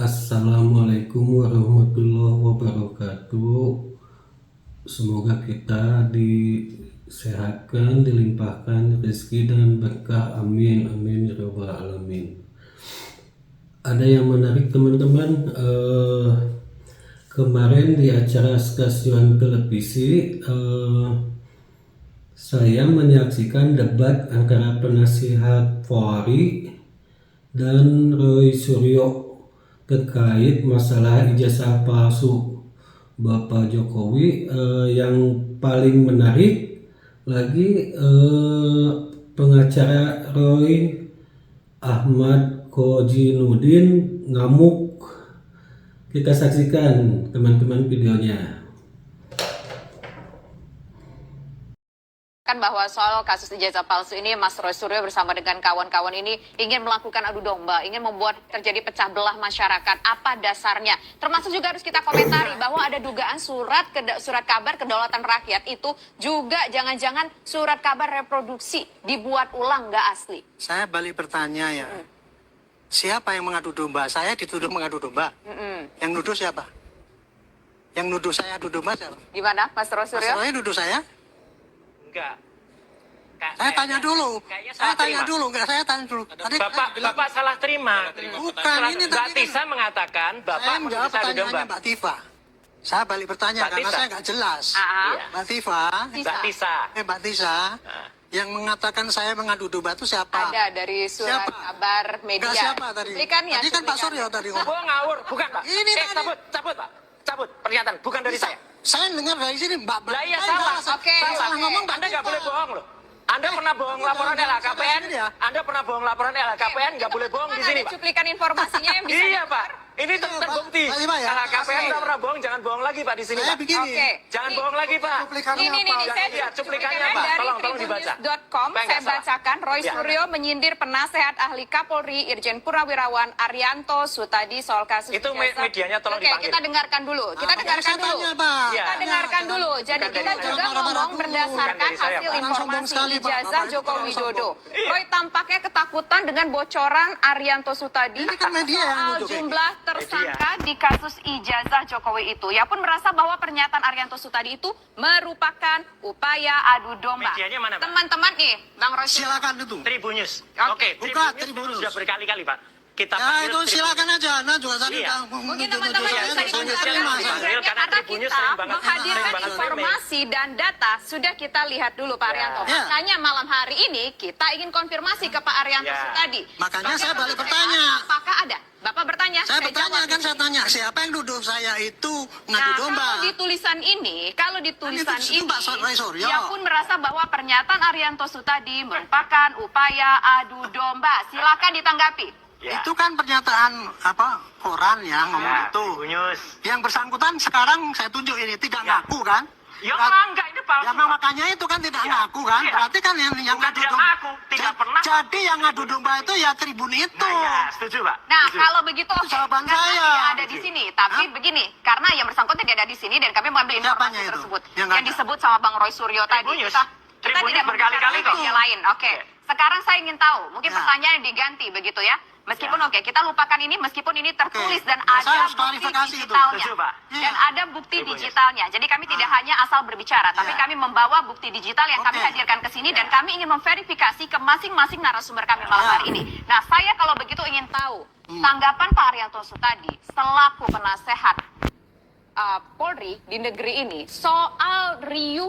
Assalamualaikum warahmatullahi wabarakatuh. Semoga kita disehatkan, dilimpahkan rezeki dan berkah. Amin, amin ya rabbal alamin. Ada yang menarik teman-teman. Kemarin di acara stasiun televisi saya menyaksikan debat antara penasihat Polri dan Roy Suryo terkait masalah ijazah palsu Bapak Jokowi. Yang paling menarik lagi, pengacara Roy Ahmad Kojinuddin ngamuk. Kita saksikan teman-teman videonya. Bahwa soal kasus ijazah palsu ini Mas Roy Suryo bersama dengan kawan-kawan ini ingin melakukan adu domba, ingin membuat terjadi pecah belah masyarakat. Apa dasarnya? Termasuk juga harus kita komentari bahwa ada dugaan surat kabar kedaulatan rakyat itu juga jangan-jangan surat kabar reproduksi dibuat ulang, nggak asli. Saya balik bertanya ya, siapa yang mengadu domba? Saya dituduh mengadu domba. Yang nuduh siapa? Yang nuduh saya adu domba siapa? Gimana Mas Roy Suryo? Mas Roy nuduh saya? Enggak. Saya tanya dulu. Saya tanya dulu. Tadi Bapak salah terima. Bukan ini Mbak tadi. Tisa mengatakan Saya Bapak menjawab menjadi adu domba. pertanyaannya Mbak Tifa. Saya balik bertanya Mbak karena Tisa. saya nggak jelas. Iya. Mbak Tifa, Mbak Tisa. Mbak Tisa, yang mengatakan saya mengadu domba itu siapa? Ada dari surat Siapa? kabar media. Enggak, siapa tadi? Cuplikannya, Tadi kan Pak Suryo tadi ngomong. Oh ngawur, bukan Pak. Ini tadi. cabut Pak. Cabut pernyataan, bukan dari saya. Saya dengar dari sini Mbak. Lah iya Saya salah. salah. Oke, Saya salah oke. ngomong Mbak Anda nggak Tifa. boleh bohong loh. Anda pernah bohong laporan LHKPN? Anda pernah bohong laporan LHKPN? Nggak boleh bohong di sini, Ada Pak. cuplikan informasinya yang bisa Iya, Pak. Ini Iya, Pak. terbukti. Pak Tifa ya. LHKPN nggak pernah bohong, jangan bohong lagi, Pak, di sini, Saya Pak. begini. Oke. Jangan bohong lagi, Pak. Cuplikannya Ini apa? saya Iya, cuplikannya apa? dari Tolong dibaca. tribunnews.com Supaya saya nggak salah. bacakan. Roy Ya. Suryo menyindir penasehat ahli Kapolri Irjen Purnawirawan Arianto Sutadi soal kasus Itu ijazah. medianya tolong Oke, dipanggil. kita dengarkan dulu. Kita Nah, dengarkan saya dulu. tanya, Pak. Iya. Kita dengarkan dulu. Jadi Bukan kita dari juga saya. ngomong Bukan berdasarkan dari saya, hasil Pak. Orang sombong informasi sekali, Pak. ijazah Bapak itu Joko orang Widodo. Iya. Roy tampaknya ketakutan dengan bocoran Arianto Sutadi Ini kan media yang soal nuduh kayak jumlah tersangka di kasus ijazah Jokowi itu. Ia pun merasa bahwa pernyataan Arianto Sutadi itu merupakan upaya adu domba. Medianya mana, Pak? Teman-teman nih, Bang Roy. Silakan itu. Tribunnews. Oke. Buka, Tribunnews Tribunnews. sudah berkali-kali, Pak. Kita Ya panggil itu Tribunnews. silakan aja. Nah juga tadi Iya. udah Mungkin nuduh-nuduh teman-teman saya, bisa saya didengarkan terima. Tribunnews. karena Karena kita Tribunnews sering banget menghadirkan banget informasi dan data sudah kita lihat dulu Pak Ya. Arianto. Ya. Makanya malam hari ini kita ingin konfirmasi ke Pak Arianto Ya. Sutadi. Makanya saya balik pertanyaan, bertanya. Apakah ada? Bapak bertanya. Saya bertanya jawab kan di saya sini. tanya siapa yang nuduh saya itu ngadu Nah, domba? kalau di tulisan ini, itu Pak Roy Suryo. ia pun merasa bahwa pernyataan Arianto Sutadi merupakan upaya adu domba. Silakan ditanggapi. Ya. Itu kan pernyataan apa koran ya ngomong Ya, itu. Tribunnews. Yang bersangkutan sekarang saya tunjuk ini tidak Ya. ngaku kan? Ya Berat- enggak, ini palsu. Ya makanya itu kan tidak Iya. ngaku kan? Iya. Berarti kan yang Bukan ngadu tidak domba. ngaku, tidak pernah. Jadi yang ngadu domba itu ya Tribun itu. Nah, ya, setuju, Pak. Nah, Setuju. kalau begitu oke. jawaban Karena saya. tidak ada di sini, tapi begini, karena yang bersangkutan tidak ada di sini dan kami mengambil Siapanya informasi itu? tersebut Yang yang ada? disebut sama Bang Roy Suryo tadi. Tribunnews. Kita Tribunnews tidak berkali-kali membicarakan kok. media lain. Oke. Sekarang saya ingin tahu, mungkin Ya. pertanyaan yang diganti begitu ya. Meskipun Ya. oke, kita lupakan ini meskipun ini tertulis Oke. dan Ya, saya ada harus bukti klarifikasi itu. digitalnya. Setuju, Pak. Dan Iya. ada bukti Tribunnews. digitalnya. Jadi kami tidak hanya asal berbicara, tapi Iya. kami membawa bukti digital yang kami Oke. hadirkan ke sini Ya. dan kami ingin memverifikasi ke masing-masing narasumber kami malam Ya. hari ini. Nah, saya kalau begitu ingin tahu tanggapan Pak Arianto Sutadi selaku penasehat Polri di negeri ini soal riuh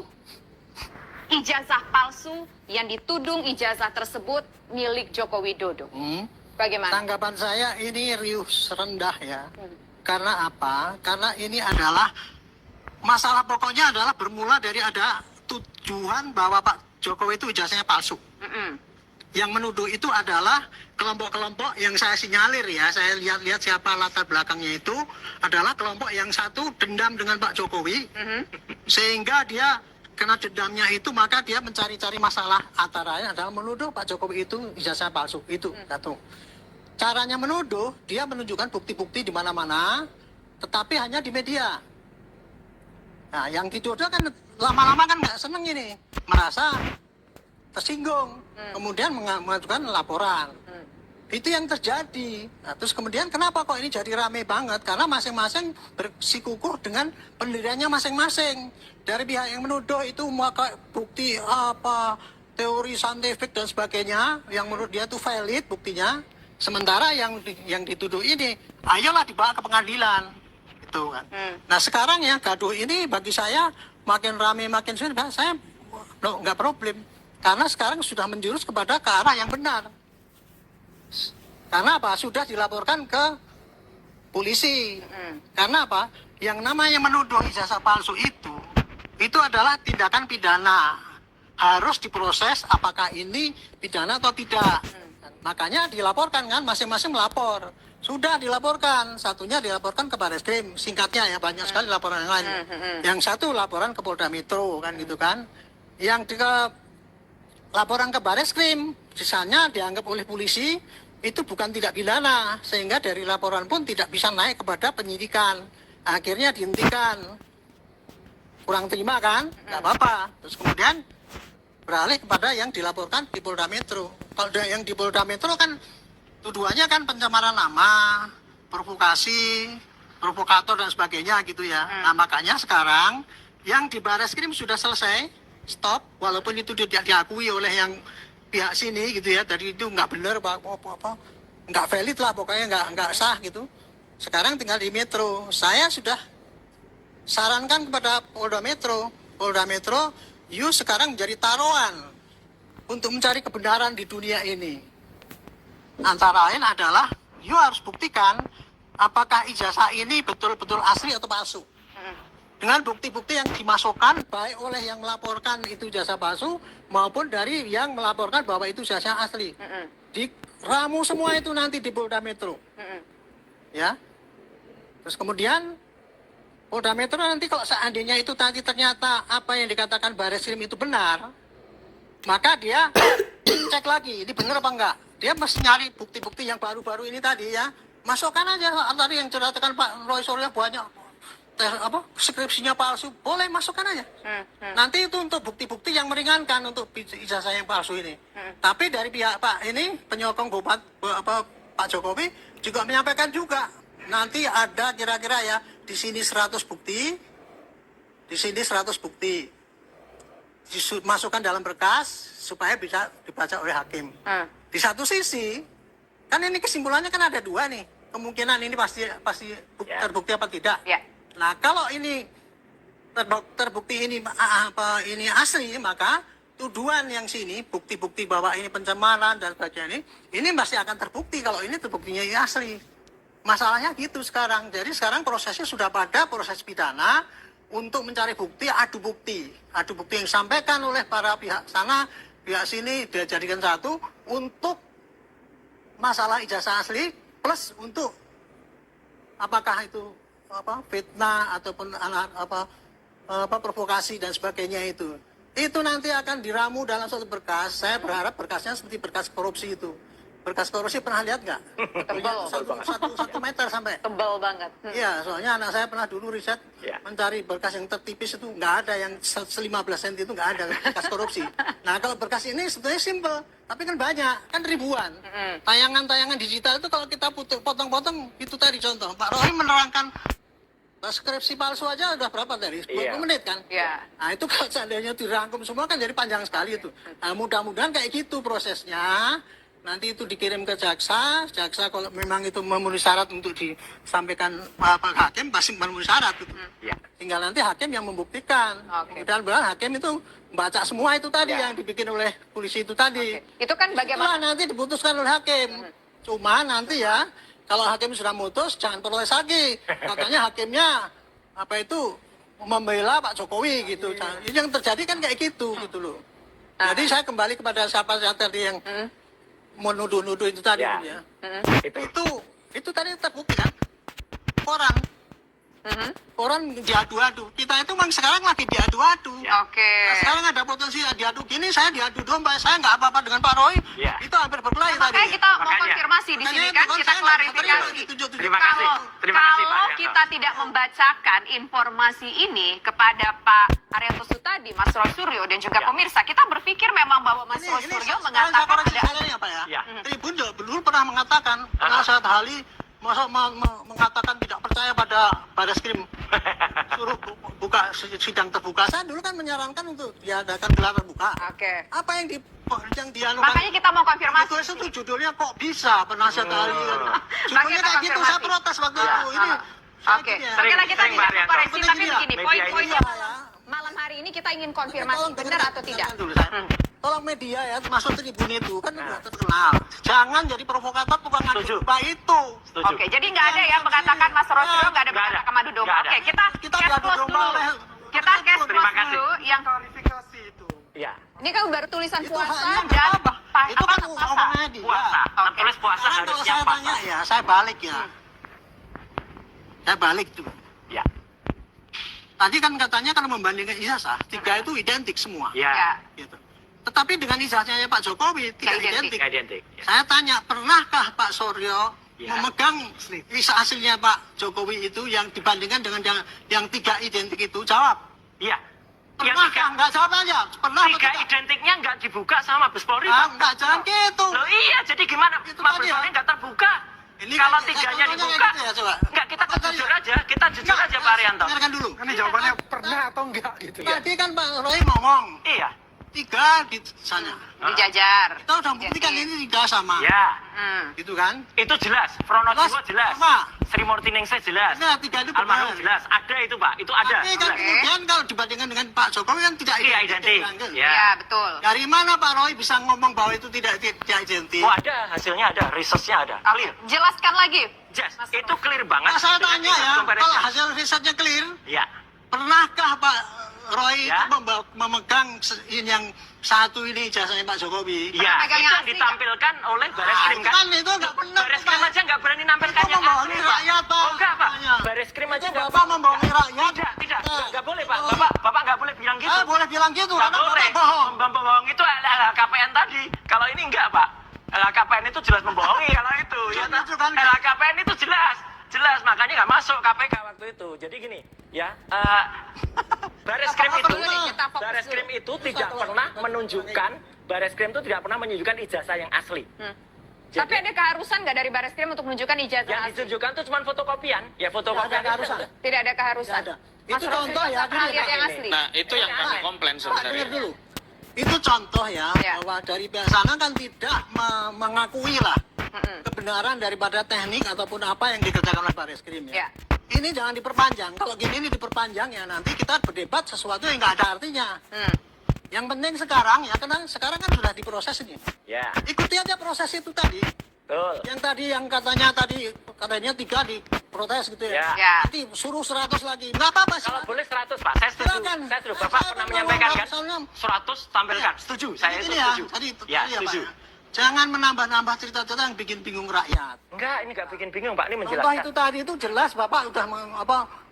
ijazah palsu yang ditudung ijazah tersebut milik Joko Widodo. Bagaimana? Tanggapan saya ini riuh rendah ya. Karena apa? Karena ini adalah masalah pokoknya adalah bermula dari ada tujuan bahwa Pak Jokowi itu ijazahnya palsu. Mm-mm. Yang menuduh itu adalah kelompok-kelompok yang saya sinyalir ya, saya lihat-lihat siapa latar belakangnya itu adalah kelompok yang satu dendam dengan Pak Jokowi, sehingga dia kena dendamnya itu maka dia mencari-cari masalah antaranya adalah menuduh Pak Jokowi itu ijazah palsu itu satu. Caranya menuduh dia menunjukkan bukti-bukti di mana-mana, tetapi hanya di media. Nah, yang dituduh kan lama-lama kan nggak seneng ini, merasa tersinggung, kemudian mengajukan laporan. Itu yang terjadi. Nah, terus kemudian kenapa kok ini jadi rame banget? Karena masing-masing bersikukuh dengan pendiriannya masing-masing. Dari pihak yang menuduh itu maka bukti apa, teori saintifik dan sebagainya, yang menurut dia itu valid buktinya. Sementara yang dituduh ini, ayolah dibawa ke pengadilan. Gitu kan. Nah sekarang ya gaduh ini bagi saya makin rame makin sulit, saya nggak problem. Karena sekarang sudah menjurus kepada ke arah yang benar. Karena apa? Sudah dilaporkan ke polisi. Karena apa? Yang namanya menuduh ijazah palsu itu adalah tindakan pidana. Harus diproses apakah ini pidana atau tidak. Makanya dilaporkan kan, masing-masing melapor. Sudah dilaporkan, satunya dilaporkan ke Barreskrim, singkatnya ya, banyak sekali laporan yang lain. Yang satu laporan ke Polda Metro kan gitu kan. Yang laporan ke Barreskrim, sisanya dianggap oleh polisi itu bukan tidak pidana, sehingga dari laporan pun tidak bisa naik kepada penyidikan. Akhirnya dihentikan. Kurang terima kan? Nggak apa-apa. Terus kemudian beralih kepada yang dilaporkan di Polda Metro. Kalau yang di Polda Metro kan tuduhannya kan pencemaran nama, provokasi, provokator dan sebagainya gitu ya. Nah makanya sekarang yang di Barreskrim sudah selesai, stop, walaupun itu tidak diakui oleh yang pihak sini gitu ya, tadi itu nggak benar apa nggak valid lah pokoknya, nggak sah gitu. Sekarang tinggal di Metro. Saya sudah sarankan kepada Polda Metro, you sekarang menjadi taruhan untuk mencari kebenaran di dunia ini. Antara lain adalah you harus buktikan apakah ijazah ini betul-betul asli atau palsu. Dengan bukti-bukti yang dimasukkan baik oleh yang melaporkan itu ijazah palsu maupun dari yang melaporkan bahwa itu ijazah asli. Diramu semua itu nanti di Polda Metro. Ya. Terus kemudian Polda Metro nanti kalau seandainya itu nanti ternyata apa yang dikatakan Barreskrim itu benar, maka dia cek lagi ini benar apa enggak. Dia mesti nyari bukti-bukti yang baru-baru ini tadi ya. Masukkan aja tadi yang ceritakan Pak Roy Suryo banyak skripsinya palsu, boleh masukkan aja. Nanti itu untuk bukti-bukti yang meringankan untuk ijazah yang palsu ini. Tapi dari pihak Pak ini penyokong Pak Jokowi juga menyampaikan juga nanti ada kira-kira ya di sini 100 bukti, di sini 100 bukti dimasukkan dalam berkas supaya bisa dibaca oleh hakim. Di satu sisi kan ini kesimpulannya kan ada dua nih, kemungkinan ini pasti terbukti apa tidak. Nah, kalau ini terbukti ini asli, maka tuduhan yang sini, bukti-bukti bahwa ini pencemaran dan sebagainya ini masih akan terbukti kalau ini terbuktinya ini asli. Masalahnya gitu sekarang. Jadi sekarang prosesnya sudah pada proses pidana untuk mencari bukti, adu bukti yang disampaikan oleh para pihak sana, pihak sini dijadikan satu untuk masalah ijazah asli plus untuk apakah itu fitnah ataupun provokasi dan sebagainya itu nanti akan diramu dalam satu berkas. Saya berharap berkasnya seperti berkas korupsi itu. Berkas korupsi pernah lihat nggak? Tebal. Satu meter sampai. Tebal banget. Iya, soalnya anak saya pernah dulu riset mencari berkas yang tertipis itu nggak ada, yang 15 cm itu nggak ada berkas korupsi. Nah kalau berkas ini sebetulnya simple, tapi kan banyak, kan ribuan. Tayangan-tayangan digital itu kalau kita potong-potong itu tadi contoh. Pak Roy menerangkan skripsi palsu aja udah berapa tadi? 10 menit kan? Nah itu kalau seandainya dirangkum semua kan jadi panjang sekali itu. Nah mudah-mudahan kayak gitu prosesnya. Nanti itu dikirim ke jaksa kalau memang itu memenuhi syarat untuk disampaikan hakim pasti memenuhi syarat gitu. Tinggal nanti hakim yang membuktikan. Kemudian hakim itu membaca semua itu tadi yang dibikin oleh polisi itu tadi. Itu kan bagaimana? Nanti diputuskan oleh hakim. Cuma nanti ya kalau hakim sudah mutus jangan protes lagi. Katanya hakimnya membela Pak Jokowi gitu. Yang terjadi kan kayak gitu loh. Jadi saya kembali kepada siapa tadi yang menuduh-nuduh itu tadi ya. Itu tadi terbukti kan. Koran diadu-adu. Kita itu memang sekarang lagi diadu-adu. Nah, sekarang ada potensi diadu gini, saya diadu domba, saya nggak apa-apa dengan Pak Roy. Itu hampir berkelahi tadi. Makanya kita mau konfirmasi di sini kan, kita klarifikasi. Terima kasih. Terima kasih Pak. Kalau kita kenapa tidak membacakan informasi ini kepada Pak Haryanto Sutadi, Mas Roy Suryo dan juga pemirsa? Kita berpikir memang bahwa Mas Roy Suryo mengatakan ada Pak ya. Tribun dulu pernah mengatakan penasihat ahli masa mengatakan tidak percaya pada Bareskrim suruh buka sidang terbuka. Saya dulu kan menyarankan untuk diadakan gelar terbuka. Oke. Apa yang Makanya kita mau konfirmasi. itu judulnya kok bisa penasihat ahli. Judulnya kayak gitu, saya protes waktu itu. Ini Oke, kita tidak mengkoreksi, tapi begini, poin-poinnya ya. malam hari ini kita ingin konfirmasi benar atau tidak. Tolong media ya, masuk Tribun itu kan udah terkenal. Jangan jadi provokator tukang adu domba itu. Oke, jadi nggak ada yang mengatakan Mas Roy Suryo nggak ada mengatakan madu domba. Oke, kita diadu close domba dulu. oleh Kita close dulu yang klarifikasi itu. Iya. ini kan baru tulisan Itu puasa hanya dan apa? Itu kan puasa. omongannya dia. Puasa. Tertulis puasa Sekarang kalau harusnya saya puasa. tanya ya, saya balik ya. Saya balik tuh. Ya. Tadi kan katanya kalau membandingkan ijazah, 3 itu identik semua. Ya. Gitu. Tetapi dengan ijazahnya Pak Jokowi tidak identik. Identik. Ya. Saya tanya, pernahkah Pak Suryo Ya. memegang ijazah aslinya Pak Jokowi itu yang dibandingkan dengan yang 3 identik itu? Jawab. Iya. Pernahkah? Enggak, jawab aja. Pernah atau 3 tidak? identiknya nggak dibuka sama Mabes Polri. Ah, Pak. enggak, jangan gitu. Loh iya, jadi gimana? Itu Mabes tadi ya. Polri nggak terbuka. Ini Kalau kan- 3-nya contohnya dibuka, kayak gitu ya, coba. nggak kita jujur aja, kita jujur aja Pak Haryanto. Dengarkan dulu. Ini jawabannya pernah atau enggak gitu ya? Tadi kan Pak Roy ngomong, Iya. 3 di sana. Dijajar. Kita udah buktikan ini 3 sama. Ya. Gitu kan? Itu jelas. Pronojiwo jelas. Apa? Sri Murti Ningsih jelas. Nah, 3 itu Almarhum benar. jelas. Ada itu Pak. Itu ada. Tapi kan Jelas. kemudian kalau dibandingkan dengan Pak Jokowi kan tidak Iya, identik. Kan? Ya. Ya, betul. Dari mana Pak Roy bisa ngomong bahwa itu tidak identik? Oh ada, hasilnya ada, researchnya ada. Oke, Clear. jelaskan lagi. Yes, Mas itu clear banget. Nah, saya dengan tanya ya, indeks comparison. kalau hasil risetnya clear, Ya. pernahkah Pak Roy Ya. itu memegang ini yang satu ini ijazahnya Pak Jokowi? Ya, pegang itu yang yang asli ditampilkan oleh Ah, Bareskrim itu kan? kan itu nggak benar. Bareskrim Pak. aja nggak berani nampilkan Itu yang membohongi asli, Pak. rakyat, Pak. Oh enggak, Pak. Namanya. Bareskrim aja Itu nggak Bapak membohongi rakyat. Tidak, Nah. nggak boleh Pak. Bapak nggak boleh bilang gitu. Boleh bilang gitu, Nggak karena boleh. Bapak bohong. Membohong itu LHKPN tadi. Kalau ini enggak, Pak. LHKPN itu jelas membohongi kalau itu. Ya, Itu kan. LHKPN itu jelas. Jelas, makanya nggak masuk KPK waktu itu. Jadi gini, ya. Bareskrim Kita itu, fokus dulu, kita fokus Bareskrim dulu. itu tidak pernah menunjukkan, Bareskrim itu tidak pernah menunjukkan ijazah yang asli. Tapi ada keharusan nggak dari Bareskrim untuk menunjukkan ijazah Yang asli? ditunjukkan itu cuma fotokopian. Ya fotokopian Nggak ada keharusan. itu. Tidak ada keharusan. Nggak ada. Mas Itu Roy contoh Suryo ya, pernah gini, lihat Pak, yang ini. asli. Nah, itu yang kami komplain Pak, sebenarnya. dengar dulu. Itu contoh ya, Ya. bahwa dari pihak sana kan tidak mengakui lah kebenaran daripada teknik ataupun apa yang dikerjakan oleh Bareskrim ya. Ya. Ini jangan diperpanjang. Kalau gini ini diperpanjang ya nanti kita berdebat sesuatu yang nggak ada artinya. Yang penting sekarang ya, karena sekarang kan sudah diproses ini. Ya, Ikuti aja proses itu tadi. betul. Yang tadi yang katanya 3 diprotes gitu ya. Ya. Nanti suruh 100 lagi. Nggak apa-apa sih. Kalau boleh 100 Pak, saya setuju. Silakan. Saya setuju. Bapak Saya pernah kan menyampaikan kan? misalnya- 100 tampilkan. Ya. Setuju. Saya itu Ini ya, setuju. tadi Ya, tadi setuju. Pak. Jangan menambah-nambah cerita-cerita yang bikin bingung rakyat. Enggak, ini nggak bikin bingung Pak. Ini Contoh menjelaskan. itu tadi itu jelas Bapak udah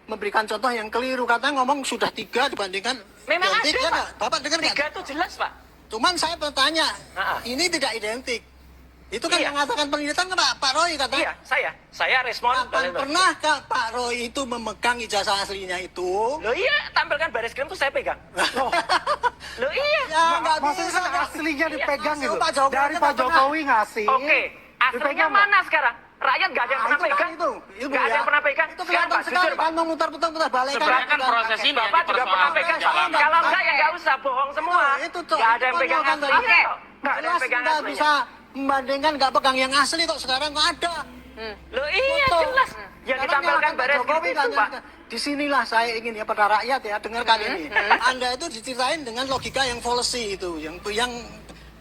memberikan contoh yang keliru. Katanya ngomong sudah 3 dibandingkan Memang identik, ada, ya Pak. nggak? Bapak dengar nggak? 3 itu jelas Pak. Cuman saya bertanya, ini tidak identik. Itu kan Iya. yang mengatakan penelitian kan Pak Roy katanya. Iya, saya respon. Pernahkah Pak Roy itu memegang ijazah aslinya itu? Loh iya, tampilkan Bareskrim tuh saya pegang. Loh iya. Ya nggak Maksudnya bisa. kan aslinya dipegang Iya, gitu. Pak Jokowi Dari aja Pak nggak pernah. Jokowi ngasih. Oke, aslinya dipegang mana sekarang? Rakyat nggak ada yang pernah Itu kan pegang. itu Nggak ada yang pernah pegang. Itu Sekarang kelihatan Pak, sekali jujur Pak. kan memutar-putar balik Sebenarnya kan proses ini yang Bapak juga pernah pegang. dipersoalkan. Kalau enggak ya nggak usah bohong semua. Itu Nggak ada yang pegang kan asli. tadi. Nggak ada yang Jelas pegang nggak aslinya. bisa membandingkan nggak pegang yang asli kok sekarang kok ada. Loh iya Foto. jelas. Yang Sekarang ditampilkan nyalakan Pak Bareskrim Jokowi itu kan, Pak. disinilah saya ingin ya pada rakyat ya dengarkan ini. Anda itu diceritain dengan logika yang fallacy itu, yang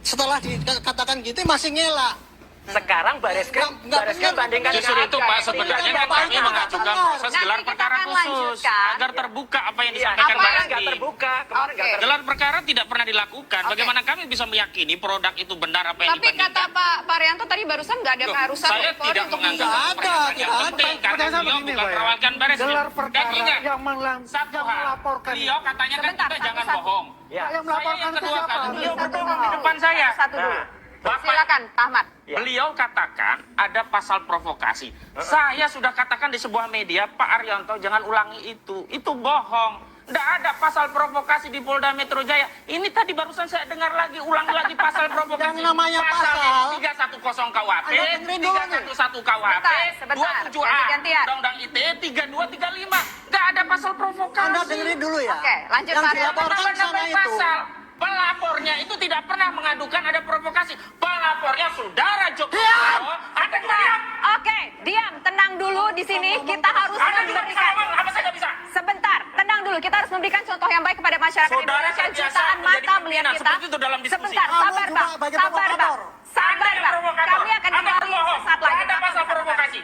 setelah dikatakan gitu masih ngelak. Sekarang Bareskrim Nggak benar. bandingkan Justru dengan itu harga Pak, yang sebenarnya tinggi. kan kami Bapak, mengajukan benar. proses Nanti gelar kita perkara akan khusus lanjutkan. agar terbuka apa yang Iya, disampaikan apa kemarin yang nggak tadi. terbuka. Kemarin nggak Oke. terbuka. Gelar perkara tidak pernah dilakukan. Bagaimana kami bisa meyakini produk itu benar apa yang Tapi kata dibandingkan? Pak Haryanto tadi barusan nggak ada Loh, keharusan saya Polri tidak untuk menganggap Nggak itu ada, pernyataan tidak yang ada. penting karena Pertanyaan beliau begini, bukan Pak, ya. perwakilan Bareskrim. Gelar Dan perkara ingat, yang satu hal, melaporkan beliau katanya kan Sebentar, kita jangan satu-satu. bohong. Ya. yang melaporkan Saya yang itu kedua siapa? kali beliau Satu berbohong dulu. di depan saya. Satu dulu. Nah. Silakan, Pak Ahmad. Beliau katakan ada pasal provokasi. Saya sudah katakan di sebuah media, Pak Arianto jangan ulangi itu. Itu bohong. Tidak ada pasal provokasi di Polda Metro Jaya. Ini tadi barusan saya dengar lagi, ulang lagi pasal provokasi. Yang namanya pasal. 310 KUHP, Anda dengerin dulu nih. 311 KUHP, Sebentar, 27A, ganti-gantian. Undang-Undang ITE, 3235. Tidak ada pasal provokasi. Anda dengerin dulu ya. Oke, lanjut, Yang Pak. dilaporkan sana itu. Pasal. Pelapornya itu tidak pernah mengadukan ada provokasi. Pelapornya saudara Joko Widodo. Ada diam. Oke, diam, tenang dulu di sini. Kita harus Anda juga bisa memberikan. ngomong, apa saya nggak bisa? Sebentar, tenang dulu. Kita harus memberikan contoh yang baik kepada masyarakat Saudara Indonesia. terbiasa Jutaan menjadi mata melihat pimpinan, kita. seperti itu dalam diskusi. Sebentar, Kamu sabar juga Bang. sebagai Sabar Bang. provokator. Sabar Anda yang Bang. provokator. Kami akan Anda kembali berbohong. sesaat lagi. Ada pasal provokasi.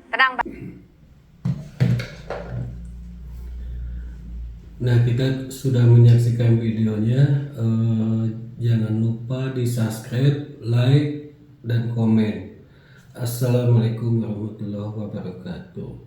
Tenang Bang. Nah, kita sudah menyaksikan videonya. Jangan lupa di subscribe, like, dan komen. Assalamualaikum warahmatullahi wabarakatuh.